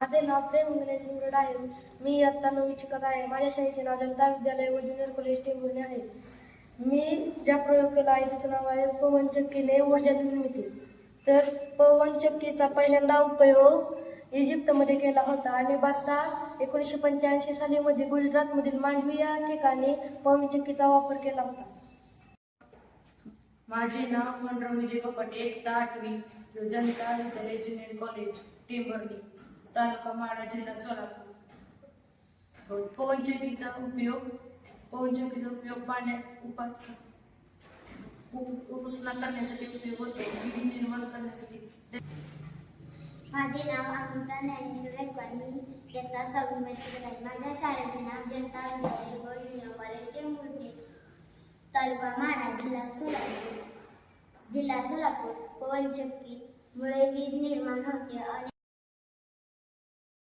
माझे नाव प्रेम इंग्रजी मुरड आहे. मी इयत्ता 9वी शिकत आहे. माझ्या शाळेचे नाव जनता विद्यालय व ज्युनियर कॉलेज टेंभुर्णी आहे. मी ज्या प्रयोग केला आहे त्याचं नाव आहे पवनचक्कीने ऊर्जा निर्मिती. तर पवनचक्कीचा पहिल्यांदा उपयोग इजिप्तमध्ये केला होता आणि भारतात 1985 साली गुजरातमधील मांडवी या ठिकाणी पवनचक्कीचा वापर केला होता. माझे नाव मनराव विजय कपट, इयत्ता 8वी, जनता विद्यालय ज्युनियर कॉलेज टेंभुर्णी, तालुका माढा, जिल्हा सोलापूर. पवनचक्कीचा उपयोग पाण्यात उपासना करण्यासाठी उपयोग होतो, वीज निर्माण करण्यासाठी. माझे नाव अमृता ज्ञानेश्वर गायकवाड. मी इयत्ता 6वी शिकत आहे. माझ्या शाळेचे नाव जनता विद्यालय व ज्युनियर कॉलेज टेंभुर्णी, तालुका माढा, जिल्हा सोलापूर. पवनचक्कीमुळे वीज निर्माण होते आणि